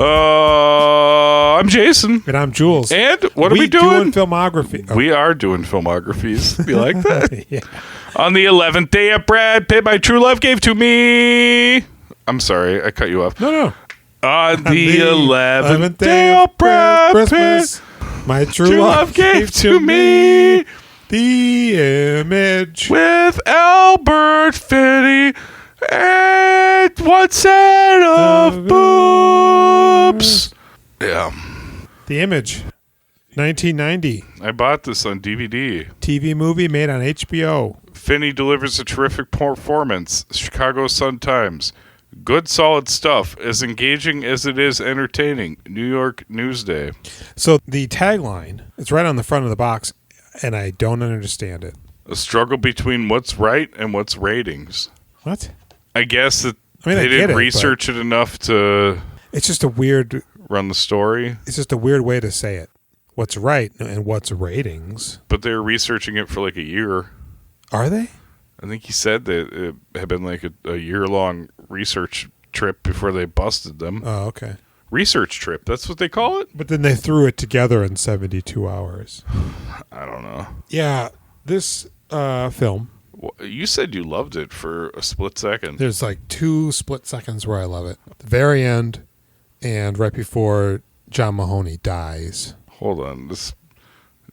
I'm Jason. And I'm Jules. And what are we doing? Filmography. Oh. We are doing Filmographies. You like that? Yeah. On the 11th day of Brad Pitt, my true love gave to me. I'm sorry, I cut you off. No. On the 11th day of Brad Pitt, my true love gave to me the image with Albert Finney and one set of boobs. Yeah. The Image, 1990. I bought this on DVD. TV movie made on HBO. Finney delivers a terrific performance. Chicago Sun-Times. Good, solid stuff. As engaging as it is entertaining. New York Newsday. So the tagline, it's right on the front of the box, and I don't understand it. A struggle between what's right and what's ratings. What? I guess that I they didn't research it enough to... It's just a weird... run the story. It's just a weird way to say it. What's right and what's ratings. But they were researching it for like a year. Are they? I think he said that it had been like a year-long research trip before they busted them. Oh, okay. Research trip, that's what they call it? But then they threw it together in 72 hours. I don't know. Yeah, this film. You said you loved it for a split second. There's like 2 split seconds where I love it. The very end and right before John Mahoney dies. Hold on.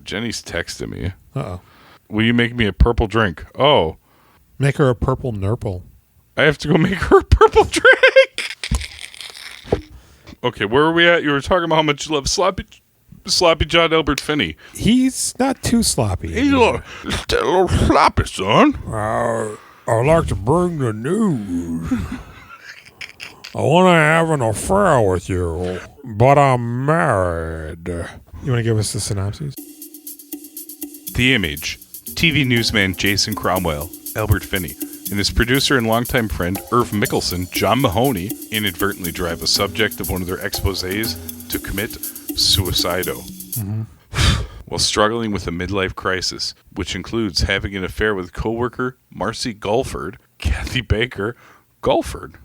Jenny's texting me. Uh-oh. Will you make me a purple drink? Oh. Make her a purple nurple. I have to go make her a purple drink. Okay, where are we at? You were talking about how much you love sloppy John Albert Finney. He's not too sloppy. He's a little sloppy, son. I'd like to bring the news. I want to have an affair with you, but I'm married. You want to give us the synopsis? The Image. TV newsman Jason Cromwell, Albert Finney, and his producer and longtime friend, Irv Mickelson, John Mahoney, inadvertently drive a subject of one of their exposés to commit suicido. Mm-hmm. While struggling with a midlife crisis, which includes having an affair with co-worker Marcy Gulford, Kathy Baker, Guilford?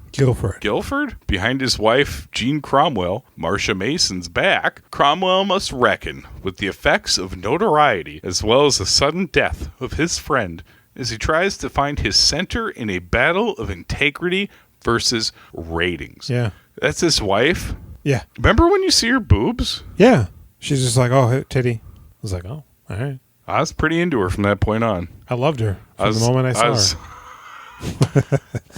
Behind his wife, Jean Cromwell, Marcia Mason's back, Cromwell must reckon with the effects of notoriety as well as the sudden death of his friend as he tries to find his center in a battle of integrity versus ratings. Yeah. That's his wife? Yeah. Remember when you see her boobs? Yeah. She's just like, oh, titty. I was like, oh, all right. I was pretty into her from that point on. I loved her from the moment I saw her.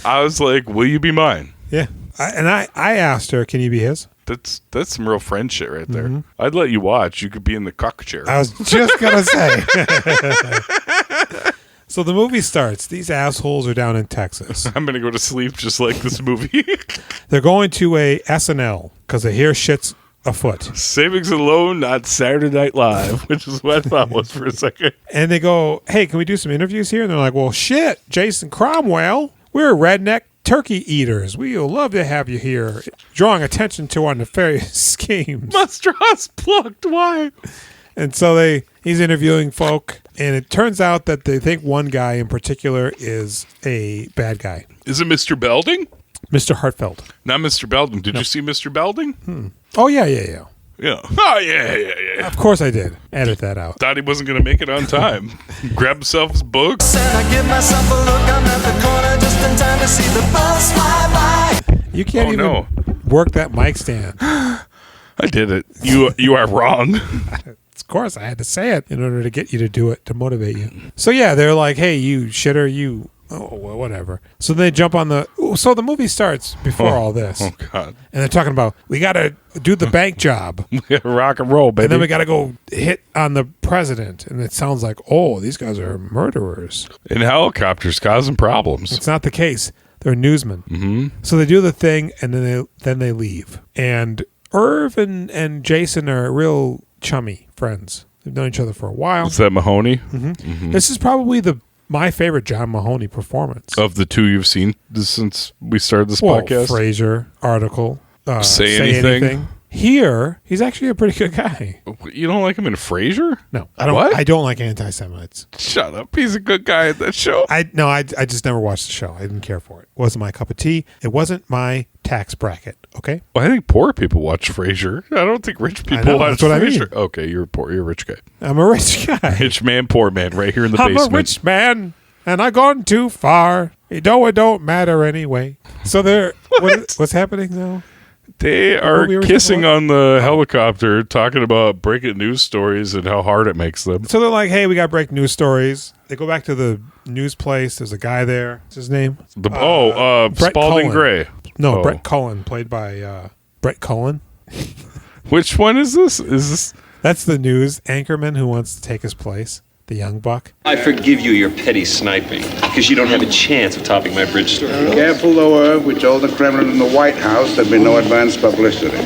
I was like, will you be mine? Yeah. I asked her, can you be his? That's some real friend shit right there. Mm-hmm. I'd let you watch. You could be in the cuck chair. I was just going to say. So the movie starts. These assholes are down in Texas. I'm going to go to sleep just like this movie. They're going to a SNL because they hear shit's afoot. Savings and loan, not Saturday Night Live, which is what I thought was for a second. And they go, hey, can we do some interviews here? And they're like, well, shit, Jason Cromwell, we're redneck turkey eaters. We would love to have you here, drawing attention to our nefarious schemes. Mustras plucked, why? And so he's interviewing folk, and it turns out that they think one guy in particular is a bad guy. Is it Mr. Belding? Mr. Hartfeld. Not Mr. Belding. Did you see Mr. Belding? Oh, yeah. Yeah. Oh, yeah. Of course I did. Edit that out. Thought he wasn't going to make it on time. Grabbed himself his book. Said I give myself a look. I'm at the corner just in time to see the bus fly by. You can't even work that mic stand. I did it. You are wrong. Of course, I had to say it in order to get you to do it, to motivate you. So, yeah, they're like, hey, you shitter, you... Oh, well, whatever. So they jump on the... So the movie starts before all this. Oh, God. And they're talking about, we got to do the bank job. Rock and roll, baby. And then we got to go hit on the president. And it sounds like, oh, these guys are murderers. In helicopters causing problems. It's not the case. They're newsmen. Mm-hmm. So they do the thing, and then they leave. And Irv and Jason are real chummy friends. They've known each other for a while. Is that Mahoney? Mm-hmm. Mm-hmm. This is probably my favorite John Mahoney performance. Of the 2 you've seen since we started this podcast? Frasier, Article, Say Anything. Here, he's actually a pretty good guy. You don't like him in Frasier? No, I don't. What? I don't like anti-Semites. Shut up. He's a good guy in that show. I just never watched the show. I didn't care for it. It wasn't my cup of tea. It wasn't my tax bracket. Okay. Well, I think poor people watch Frasier. I don't think rich people watch that's what I Frasier. mean. Okay, you're poor. You're a rich guy. I'm a rich guy. Rich man, poor man, right here in the I'm basement. a rich man, and I gone too far. It don't matter anyway. So what's happening now? They are we were kissing talking on the helicopter, talking about breaking news stories and how hard it makes them. So they're like, hey, we got break news stories. They go back to the news place. There's a guy there. What's his name? Brett Spalding Cullen. Gray. No, Oh. Brett Cullen, played by Brett Cullen. Which one is this? Is this? That's the news anchorman who wants to take his place, the young buck. I forgive you your petty sniping, because you don't have a chance of topping my bridge story. Careful, Lower. We told the Kremlin and the White House there'd be no advance publicity.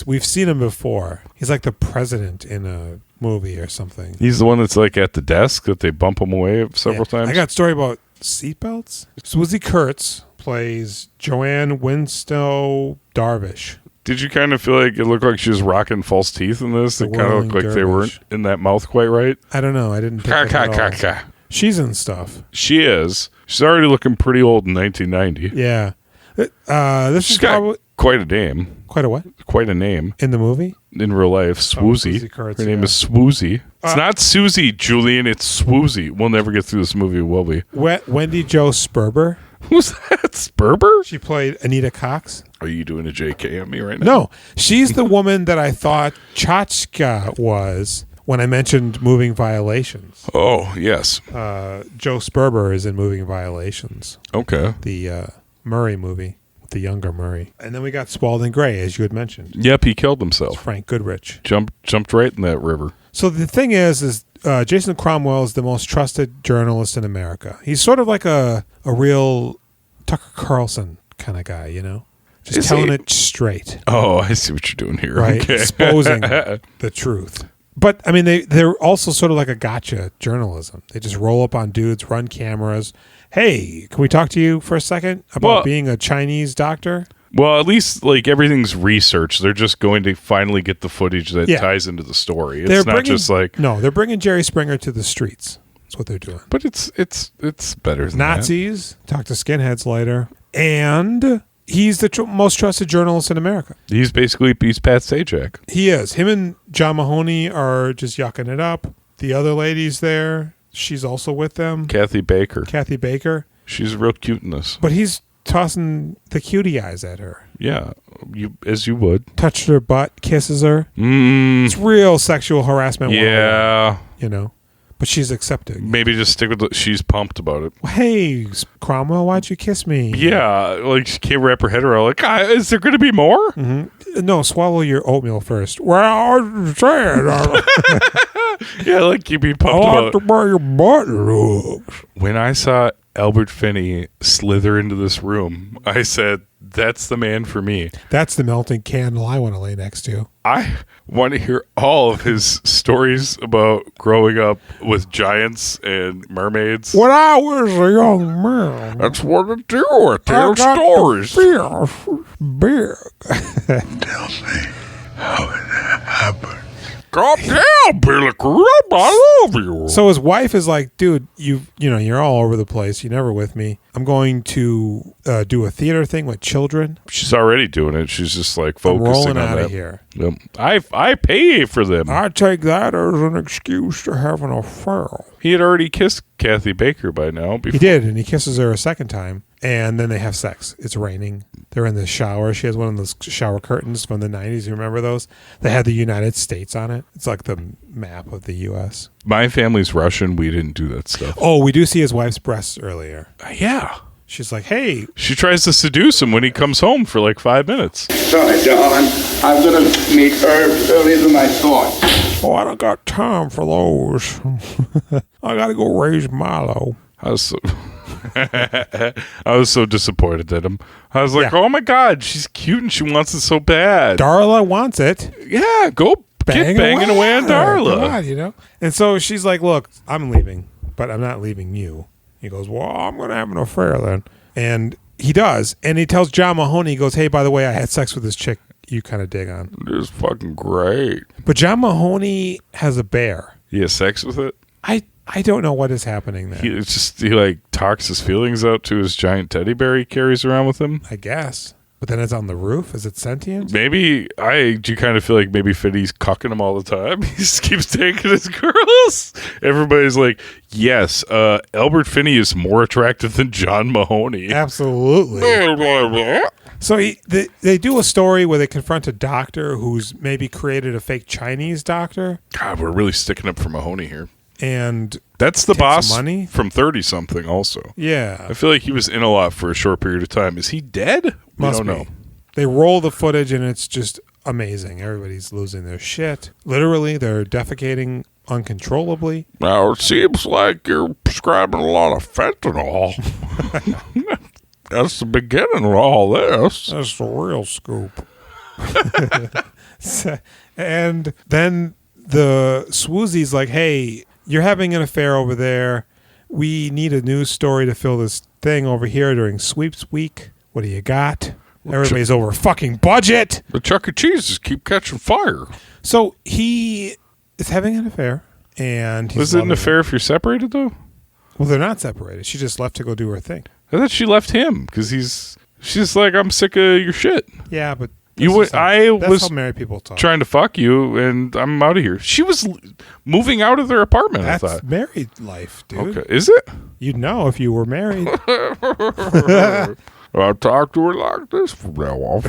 We've seen him before. He's like the president in a movie or something. He's the one that's like at the desk that they bump him away several times. I got a story about seatbelts. Swoosie Kurtz plays Joanne Winstow Darvish. Did you kind of feel like it looked like she was rocking false teeth in this? The It kind of whirling looked like they dervish. weren't in that mouth quite right. I don't know. I didn't pick it at all. She's in stuff. She is. She's already looking pretty old in 1990. Yeah. This She's is got probably quite a name. quite a what? Quite a name In the movie? in real life. Swoosie. Swoosie Kurtz, Her name yeah. is Swoosie. It's not Susie, Julian. It's Swoosie. We'll never get through this movie, will we? Wendy Jo Sperber. Who's that? Sperber? She played Anita Cox. Are you doing a JK on me right now? No, she's the woman that I thought Chachka was when I mentioned Moving Violations. Oh, yes. Joe Sperber is in Moving Violations, Okay. the Murray movie, the younger Murray. And then we got Spalding Gray, as you had mentioned. Yep, he killed himself. Frank Goodrich. Jumped right in that river. So the thing is Jason Cromwell is the most trusted journalist in America. He's sort of like a real Tucker Carlson kind of guy, you know? Just Is telling he? it straight, Oh, I see what you're doing here. right? Okay. Exposing the truth. But, I mean, they're also sort of like a gotcha journalism. They just roll up on dudes, run cameras. Hey, can we talk to you for a second about being a Chinese doctor? Well, at least like everything's researched. They're just going to finally get the footage that Yeah. ties into the story. It's They're not bringing- just like, No, they're bringing Jerry Springer to the streets. That's what they're doing. but it's better than Nazis, talk to skinheads later. And he's the most trusted journalist in America. that. He's Pat Sajak. He is. Him and John Mahoney are just yucking it up. The other lady's there. She's also with them. Kathy Baker. Kathy Baker. She's real cute in this. But he's tossing the cutie eyes at her. Yeah, as you would. Touched her butt, kisses her. Mm, It's real sexual harassment. 101, yeah, you know. But she's accepting. maybe just stick with she's pumped about it. Hey, Cromwell, why'd you kiss me? Yeah, like she can't wrap her head around. Like, is there going to be more? Mm-hmm. No, swallow your oatmeal first. Well, I was saying, Yeah, like you be I pumped like about the it. way your butt looks. When I saw Albert Finney slither into this room, I said, "That's the man for me." That's the melting candle I want to lay next to. I want to hear all of his stories about growing up with giants and mermaids. When I was a young man, That's what I do. I I tell got stories. the fear big. Tell me how it happened. God damn, Billy Crumb, I love you. So his wife is like, dude, you're all over the place. You're never with me. I'm going to do a theater thing with children. She's already doing it. She's just like I'm focusing rolling on out that. of here. Yep. I pay for them. I take that as an excuse to have an affair. He had already kissed Kathy Baker by now. He did, and he kisses her a second time, and then they have sex. It's raining. They're in the shower. She has one of those shower curtains from the 90s. You remember those? They had the United States on it. It's like the map of the U.S. My family's Russian. We didn't do that stuff. Oh, we do see his wife's breasts earlier. Yeah. She's like, hey, She tries to seduce him when he comes home for like 5 minutes. Sorry, darling. I'm gonna meet Herb earlier than I thought. oh, I don't got time for those. I got to go raise Milo. I was so, I was so disappointed at him. I was like, Yeah. oh my God, she's cute and she wants it so bad. Darla wants it. Yeah, go get banging away on Darla. God, you know? And so she's like, look, I'm leaving, but I'm not leaving you. He goes, well, I'm going to have an affair then. And he does. And he tells John Mahoney, he goes, hey, by the way, I had sex with this chick you kind of dig on. It's fucking great. But John Mahoney has a bear. He has sex with it? I don't know what is happening there. He like talks his feelings out to his giant teddy bear he carries around with him. I guess. But then it's on the roof. Is it sentient? Maybe I do kind of feel like maybe Finney's cucking him all the time. He just keeps taking his girls. Everybody's like, yes, Albert Finney is more attractive than John Mahoney. Absolutely. So they do a story where they confront a doctor who's maybe created a fake Chinese doctor. God, we're really sticking up for Mahoney here. And that's the boss money from 30-something also. Yeah. I feel like he was in a lot for a short period of time. Is he dead? We don't know. They roll the footage and it's just amazing. Everybody's losing their shit. Literally, they're defecating uncontrollably. Now, it seems like you're prescribing a lot of fentanyl. That's the beginning of all this. That's the real scoop. And then the Swoosie's like, hey, you're having an affair over there. We need a news story to fill this thing over here during sweeps week. What do you got? Everybody's over fucking budget. The Chuck E. Cheese's keep catching fire. So he is having an affair. And he's Was it an affair if you're separated, though? Well, they're not separated. She just left to go do her thing. I thought she left him because she's like, I'm sick of your shit. Yeah, but that's how married people talk. Trying to fuck you, and I'm out of here. She was moving out of their apartment. That's I thought married life, dude. Okay, is it? You'd know if you were married. I'll talk to her like this from now on.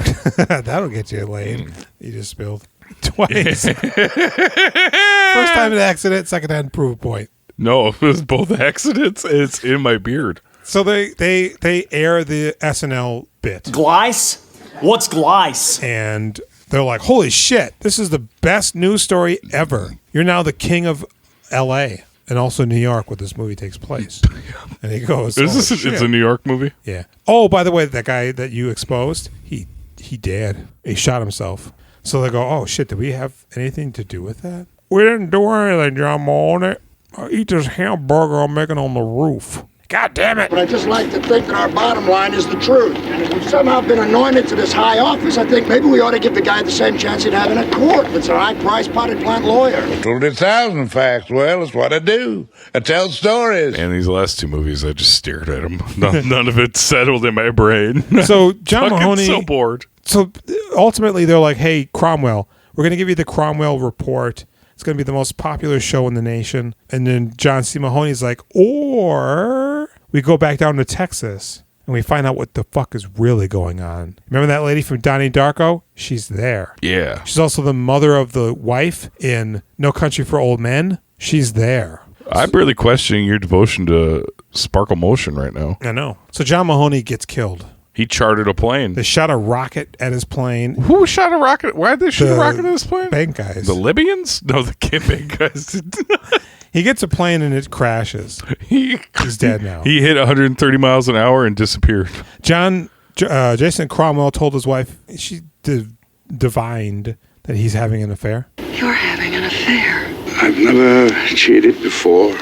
That'll get you laid. You just spilled twice. First time an accident, second time prove a point. No, it was both accidents. And it's in my beard. So they air the SNL bit. Glice? What's glice? And they're like, holy shit, this is the best news story ever. You're now the king of L.A. and also New York where this movie takes place. And he goes, It's a New York movie? Yeah. Oh, by the way, that guy that you exposed, he did. He shot himself. So they go, oh shit, did we have anything to do with that? We didn't do anything, John Mahoney. I eat this hamburger I'm making on the roof. God damn it. But I just like to think that our bottom line is the truth. And if we've somehow been anointed to this high office, I think maybe we ought to give the guy the same chance he'd have in a court. It's a high-priced potted plant lawyer. 20,000 facts. Well, it's what I do. I tell stories. And these last two movies, I just stared at them. None of it settled in my brain. So John Mahoney... so bored. So ultimately, they're like, hey, Cromwell, we're going to give you the Cromwell Report. It's going to be the most popular show in the nation. And then John C. Mahoney's like, or we go back down to Texas and we find out what the fuck is really going on. Remember that lady from Donnie Darko? She's there. Yeah. She's also the mother of the wife in No Country for Old Men. She's there. I'm really questioning your devotion to Sparkle Motion right now. I know. So John Mahoney gets killed. He chartered a plane. They shot a rocket at his plane. Who shot a rocket? Why did they shoot a rocket at his plane? Bank guys. The Libyans? No, the bank guys did. He gets a plane and it crashes. He's dead now. He hit 130 miles an hour and disappeared. Jason Cromwell told his wife, she divined that he's having an affair. You're having an affair. I've never cheated before.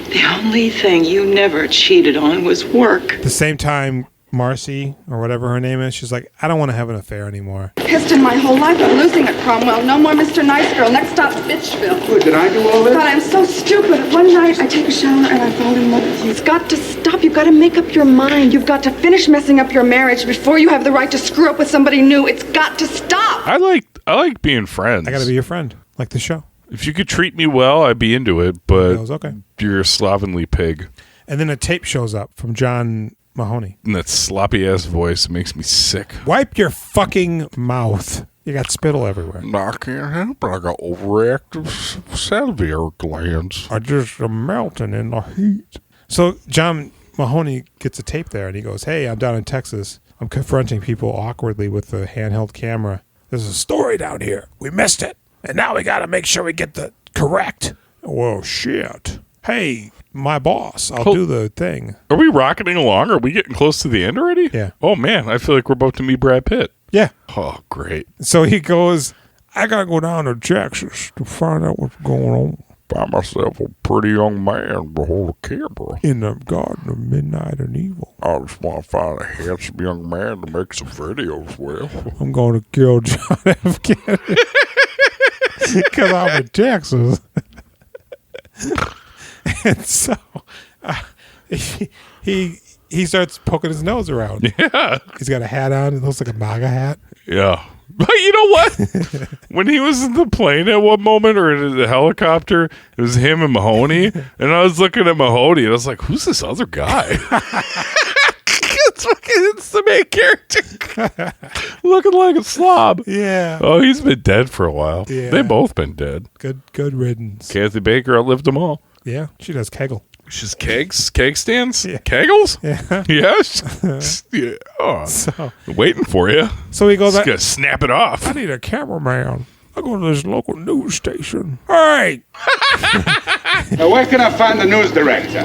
The only thing you never cheated on was work. At the same time, Marcy, or whatever her name is, she's like, I don't want to have an affair anymore. Pissed in my whole life. I'm losing it, Cromwell. No more Mr. Nice Girl. Next stop's Bitchville. What, did I do all this? God, I'm so stupid. One night, I take a shower and I fall in love with you. It's got to stop. You've got to make up your mind. You've got to finish messing up your marriage before you have the right to screw up with somebody new. It's got to stop. I like being friends. I got to be your friend, like the show. If you could treat me well, I'd be into it, but okay. You're a slovenly pig. And then a tape shows up from John Mahoney. And that sloppy-ass voice makes me sick. Wipe your fucking mouth. You got spittle everywhere. I can't help it. I got overactive salivary glands. I just am melting in the heat. So John Mahoney gets a tape there, and he goes, hey, I'm down in Texas. I'm confronting people awkwardly with the handheld camera. There's a story down here. We missed it. And now we got to make sure we get the correct. Well, shit. Hey, my boss, I'll do the thing. Are we rocketing along? Are we getting close to the end already? Yeah. Oh, man, I feel like we're about to meet Brad Pitt. Yeah. Oh, great. So he goes, I got to go down to Texas to find out what's going on. Found myself a pretty young man behold a camera. In the garden of midnight and evil. I just want to find a handsome young man to make some videos with. I'm going to kill John F. Kennedy. Because I'm in Texas. And so he starts poking his nose around. Yeah. He's got a hat on. It looks like a MAGA hat. Yeah. But you know what? When he was in the plane at one moment or in the helicopter, it was him and Mahoney. And I was looking at Mahoney and I was like, who's this other guy? It's the main character. Looking like a slob. Yeah. Oh, he's been dead for a while. Yeah. They've both been dead. Good riddance. Kathy Baker outlived them all. Yeah. She does Kegel. She's keg stands? Yeah. Kegels? Yeah. Yes. Yeah. Oh, So waiting for you. So he goes, Just gonna snap it off. I need a cameraman. I go to this local news station. All right. Now, where can I find the news director?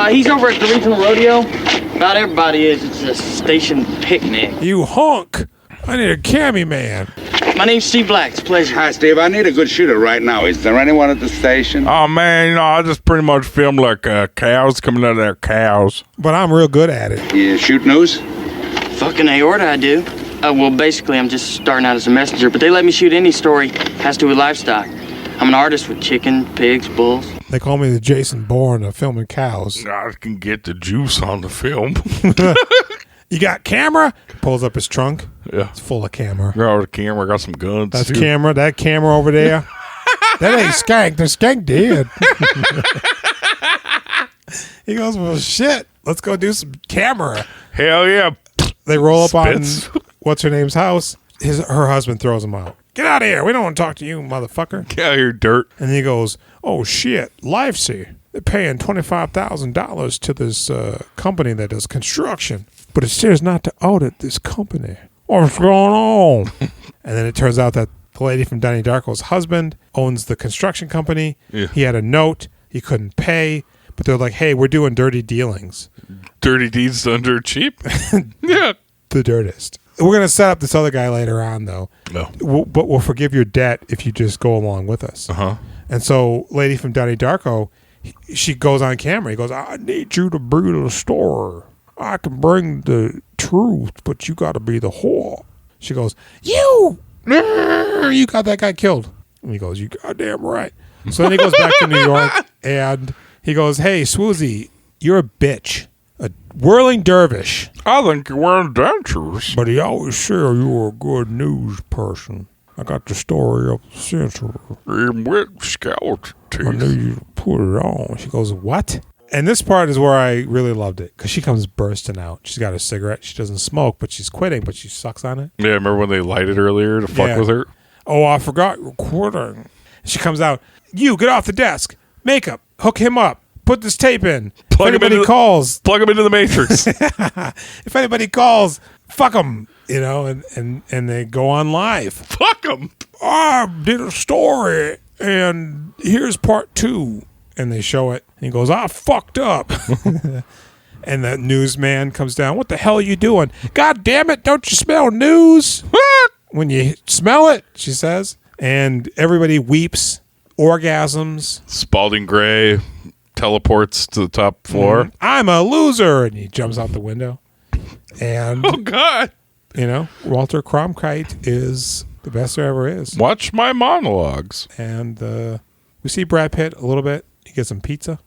He's over at the regional rodeo. About everybody is. It's a station picnic. You honk. I need a cammy man. My name's Steve Black. It's a pleasure. Hi, Steve. I need a good shooter right now. Is there anyone at the station? Oh, man, you know, I just pretty much film like cows coming out of their cows. But I'm real good at it. You shoot news? Fucking aorta, I do. Well, basically, I'm just starting out as a messenger, but they let me shoot any story. Has to do with livestock. I'm an artist with chicken, pigs, bulls. They call me the Jason Bourne of filming cows. I can get the juice on the film. You got camera? Pulls up his trunk. Yeah. It's full of camera. Got the camera, got some guns. That's too. camera. That camera over there. That ain't Skank. The Skank dead. He goes, well, shit. Let's go do some camera. Hell yeah. They roll up Spits. on what's her name's house. Her husband throws him out. Get out of here. We don't want to talk to you, motherfucker. Get out of here, dirt. And he goes, oh, shit. Livesey. They're paying $25,000 to this company that does construction. But it says not to audit this company. What's going on? And then it turns out that the lady from Donnie Darko's husband owns the construction company. Yeah. He had a note. He couldn't pay. But they're like, hey, we're doing dirty dealings. Dirty deeds done dirt cheap. Yeah. The dirtiest. We're going to set up this other guy later on, though. No. But we'll forgive your debt if you just go along with us. Uh-huh. And so lady from Donnie Darko, she goes on camera. He goes, I need you to be the store. I can bring the truth, but you got to be the whore. She goes, you got that guy killed. And he goes, you goddamn right. So then he goes back to New York, and he goes, hey, Swoosie, you're a bitch. A whirling dervish. I think you're wearing dentures. But he always said you were a good news person. I got the story of the century. With scouts I knew you to put it on. She goes, what? And this part is where I really loved it, because she comes bursting out. She's got a cigarette. She doesn't smoke, but she's quitting, but she sucks on it. Yeah, remember when they lighted earlier to fuck Yeah. with her? Oh, I forgot you're quitting. She comes out. You, get off the desk. Makeup. Hook him up. Put this tape in. Plug if him anybody into calls. Plug him into the Matrix. If anybody calls, fuck them. You know, and they go on live. Fuck him. I did a story, and here's part 2. And they show it. And he goes, I fucked up. And the newsman comes down. What the hell are you doing? God damn it, don't you smell news? When you smell it, she says. And everybody weeps, orgasms. Spalding Gray teleports to the top floor. I'm a loser. And he jumps out the window. And, Oh, God. you know, Walter Cronkite is the best there ever is. Watch my monologues. And we see Brad Pitt a little bit. He gets some Pizza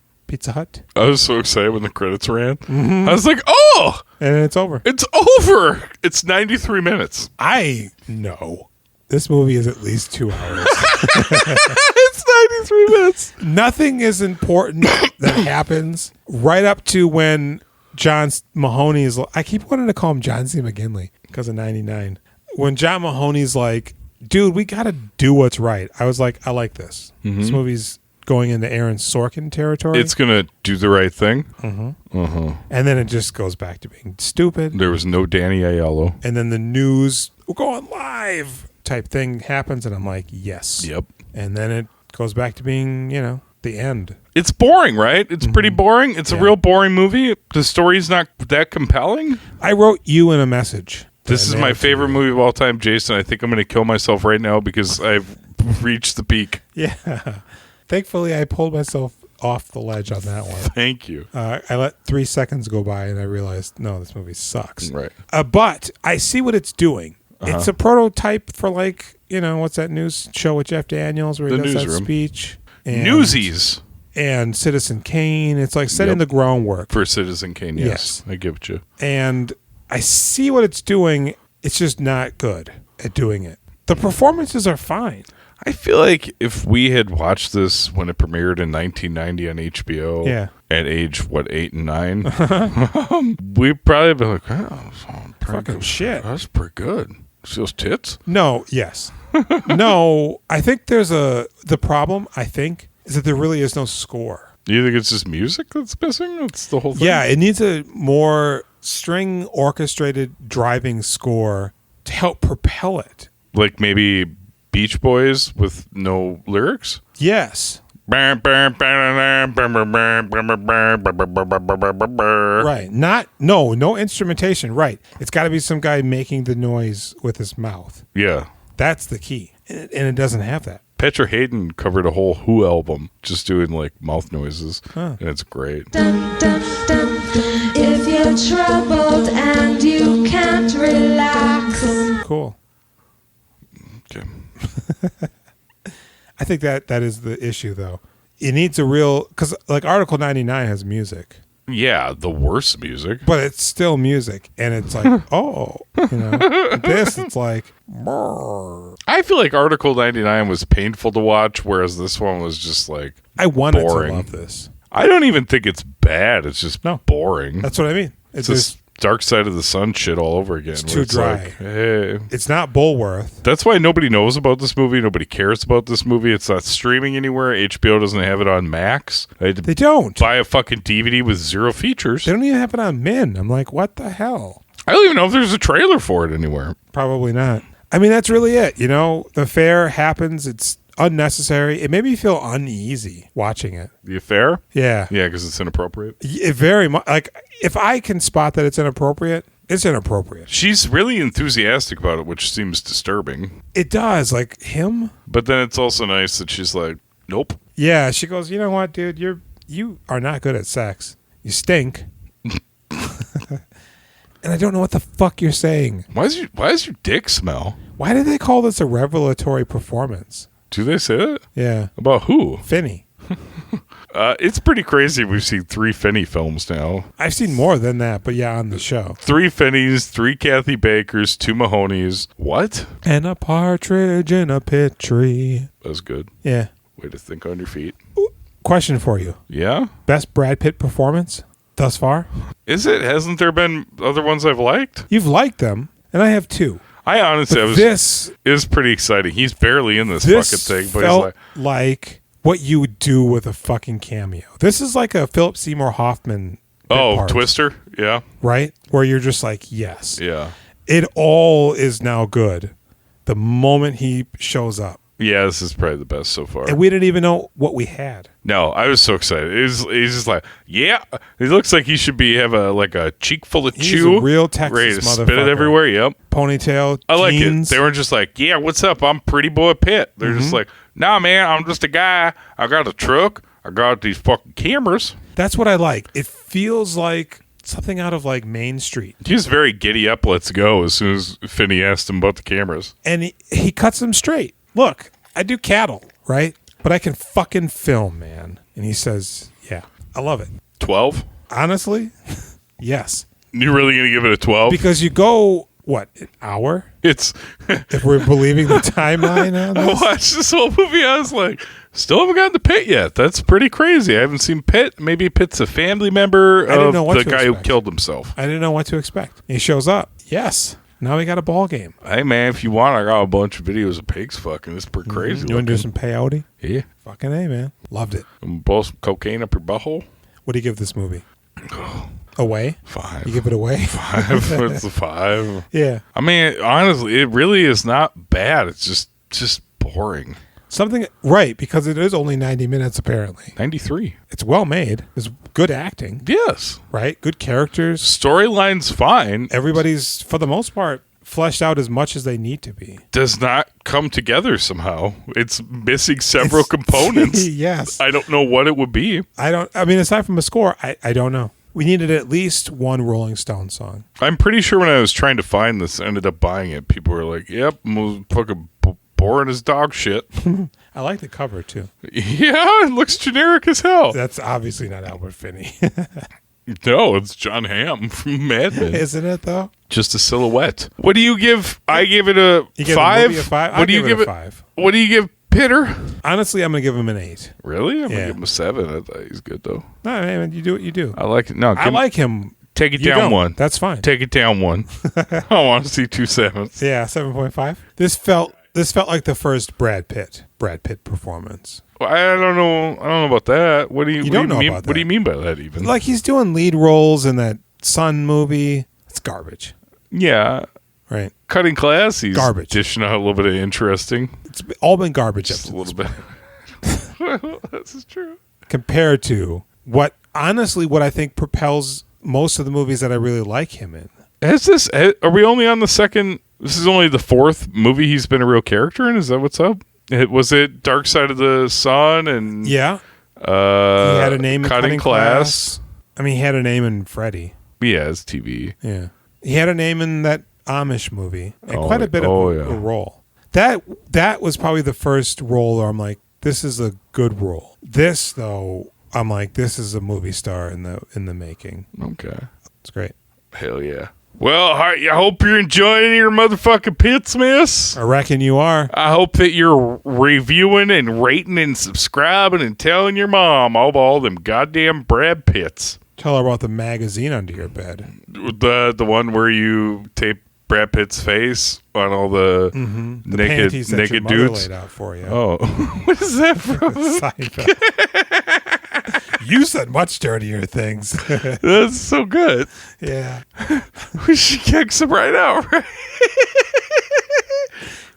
Hut. I was so excited when the credits ran. I was like, oh, And it's over. it's over. It's 93 minutes. I know. This movie is at least 2 hours. It's 93 minutes. Nothing is important that happens right up to when John Mahoney is... I keep wanting to call him John C. McGinley because of 99. When John Mahoney's like, dude, we got to do what's right. I was like, I like this. This movie's going into Aaron Sorkin territory. It's going to do the right thing. And then it just goes back to being stupid. There was no Danny Aiello. And then the news, we're going live type thing happens. And I'm like, yes. Yep. And then it goes back to being, you know, the end. It's boring, right? It's pretty boring. It's a real boring movie. The story's not that compelling. I wrote you in a message. This is my favorite movie of all time, Jason. I think I'm going to kill myself right now because I've reached the peak. Yeah. Thankfully, I pulled myself off the ledge on that one. Thank you. I let 3 seconds go by and I realized, no, this movie sucks. Right. But I see what it's doing. It's a prototype for what's that news show with Jeff Daniels where he does that speech? And, Newsies. And Citizen Kane. It's like setting the groundwork. For Citizen Kane, yes. I give it you. And I see what it's doing. It's just not good at doing it. The performances are fine. I feel like if we had watched this when it premiered in 1990 on HBO at age, 8 and 9, we'd probably be like, oh, fucking shit. That's pretty good. See those tits? No, yes. No, I think the problem, is that there really is no score. You think it's just music that's missing? That's the whole thing? Yeah, it needs a more string orchestrated driving score to help propel it. Like maybe Beach Boys with no lyrics? Yes. Right. No instrumentation. Right. It's got to be some guy making the noise with his mouth. Yeah. That's the key. And it doesn't have that. Petra Hayden covered a whole Who album just doing like mouth noises. And it's great. Dun, dun, dun. If you're troubled and you can't relax. Cool. Okay. I think that is the issue, though. It needs a real... Because, Article 99 has music. Yeah, the worst music. But it's still music. And it's like, this, it's like... Brr. I feel like Article 99 was painful to watch, whereas this one was just, I wanted boring. to love this. I don't even think it's bad. It's just boring. That's what I mean. It's just Dark Side of the Sun shit all over again. It's too dry. Hey. It's not Bulworth. That's why nobody knows about this movie. Nobody cares about this movie. It's not streaming anywhere. HBO doesn't have it on Max. They don't. Buy a fucking DVD with 0 features. They don't even have it on Min. I'm like, what the hell? I don't even know if there's a trailer for it anywhere. Probably not. I mean, that's really it. The affair happens. It's unnecessary. It made me feel uneasy watching it. The affair? Yeah. Yeah, because it's inappropriate. It very much. If I can spot that it's inappropriate, it's inappropriate. She's really enthusiastic about it, which seems disturbing. It does. Him. But then it's also nice that she's like, nope. Yeah, she goes, you know what, dude? You are not good at sex. You stink. And I don't know what the fuck you're saying. Why does your dick smell? Why do they call this a revelatory performance? Do they say that? Yeah. About who? Finney. It's pretty crazy. We've seen 3 Finney films now. I've seen more than that, but yeah, on the show. 3 Finneys, 3 Kathy Bakers, 2 Mahonies. What? And a partridge in a pear tree. That was good. Yeah. Way to think on your feet. Question for you. Yeah? Best Brad Pitt performance thus far? Is it? Hasn't there been other ones I've liked? You've liked them, and I have 2. I honestly, this is pretty exciting. He's barely in this fucking thing, but felt he's like what you would do with a fucking cameo. This is like a Philip Seymour Hoffman. Part, Twister, yeah, right, where you're just like, yes, yeah. It all is now good. The moment he shows up. Yeah, this is probably the best so far. And we didn't even know what we had. No, I was so excited. He's just like, yeah. He looks like he should have a cheek full of chew. He's a real Texas ready to motherfucker. spit it everywhere. Yep. Ponytail. I like jeans. it. They weren't just like, yeah, what's up? I'm Pretty Boy Pitt. They're just like, nah, man, I'm just a guy. I got a truck. I got these fucking cameras. That's what I like. It feels like something out of Main Street. He was very giddy up. Let's go. As soon as Finney asked him about the cameras, and he cuts him straight. Look, I do cattle, right? But I can fucking film, man. And he says, yeah, I love it. 12? Honestly, yes. You really gonna give it a 12? Because you go, what, an hour? It's if we're believing the timeline on this. I watched this whole movie. I was like, still haven't gotten to Pitt yet. That's pretty crazy. I haven't seen Pitt. Maybe Pitt's a family member of the guy who killed himself. I didn't know what to expect. He shows up. Yes. Now we got a ball game. Hey, man, if you want, I got a bunch of videos of pigs fucking. It's pretty crazy. You want to do some peyote? Yeah. Fucking A, man. Loved it. And blow some cocaine up your butthole? What do you give this movie? Away? 5. You give it away? 5. It's a 5. Yeah. I mean, honestly, it really is not bad. It's just boring. Something, right, because it is only 90 minutes, apparently. 93. It's well made. It's good acting. Yes. Right? Good characters. Storyline's fine. Everybody's, for the most part, fleshed out as much as they need to be. Does not come together somehow. It's missing several components. Yes. I don't know what it would be. I mean, aside from a score, I don't know. We needed at least one Rolling Stone song. I'm pretty sure when I was trying to find this, I ended up buying it. People were like, yep, fucking boring as dog shit. I like the cover, too. Yeah, it looks generic as hell. That's obviously not Albert Finney. No, it's John Hamm from Mad Men. Isn't it, though? Just a silhouette. What do you give? I give it a 5. You give the movie a 5? What do you give it? 5. What do you give Pitter? Honestly, I'm going to give him an 8. Really? I'm going to give him a 7. I thought he's good, though. No, man, you do what you do. I like it. No, I like him. Take it down 1. That's fine. Take it down 1. I want to see 2 7s. Yeah, 7.5. This felt like the first Brad Pitt performance. Well, I don't know about that. What do you don't know mean? about that? What do you mean by that? Even like he's doing lead roles in that Sun movie. It's garbage. Yeah, right. Cutting Class. He's garbage. Dishing out a little bit of interesting. It's all been garbage. Just a little bit. This is true. Compared to what I think propels most of the movies that I really like him in. Are we only on the second? This is only the 4th movie he's been a real character in. Is that what's up? Was it Dark Side of the Sun and yeah? He had a name in Cutting Class. I mean, he had a name in Freddy. Yeah, it's TV. Yeah, he had a name in that Amish movie and quite a bit of a role. That was probably the first role where I'm like, this is a good role. This though, I'm like, this is a movie star in the making. Okay, it's great. Hell yeah. Well, I hope you're enjoying your motherfucking pits, miss. I reckon you are. I hope that you're reviewing and rating and subscribing and telling your mom all them goddamn Brad Pitts. Tell her about the magazine under your bed. The one where you tape Brad Pitt's face on all the naked dudes laid out for you. Oh, what is that from? You said much dirtier things. That's so good. Yeah. We should kick some right out, right?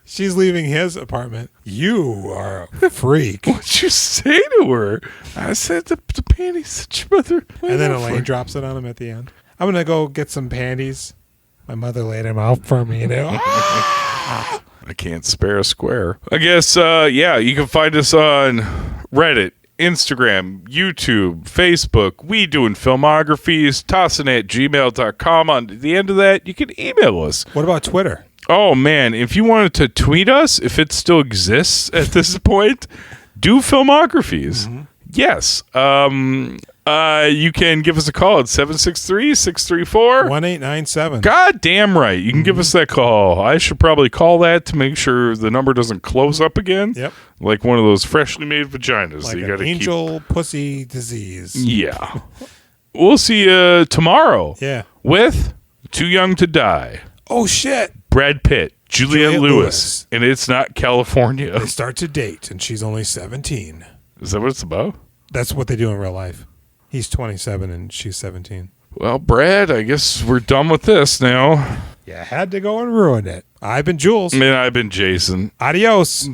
She's leaving his apartment. You are a freak. What'd you say to her? I said the panties that your mother. And then Elaine drops it on him at the end. I'm going to go get some panties. My mother laid them out for me. I can't spare a square. I guess, you can find us on Reddit, Instagram, YouTube, Facebook. We doing filmographies, tossin@gmail.com. On the end of that, you can email us. What about Twitter? Oh, man. If you wanted to tweet us, if it still exists at this point, do filmographies. Mm-hmm. Yes. You can give us a call at 763-634-1897. God damn right. You can give us that call. I should probably call that to make sure the number doesn't close up again. Yep. Like one of those freshly made vaginas. Like you an gotta angel pussy disease. Yeah. We'll see you tomorrow. Yeah. With Too Young to Die. Oh, shit. Brad Pitt. Juliette Lewis. And it's not California. They start to date, and she's only 17. Is that what it's about? That's what they do in real life. He's 27 and she's 17. Well, Brad, I guess we're done with this now. You had to go and ruin it. I've been Jules. And I've been Jason. Adios.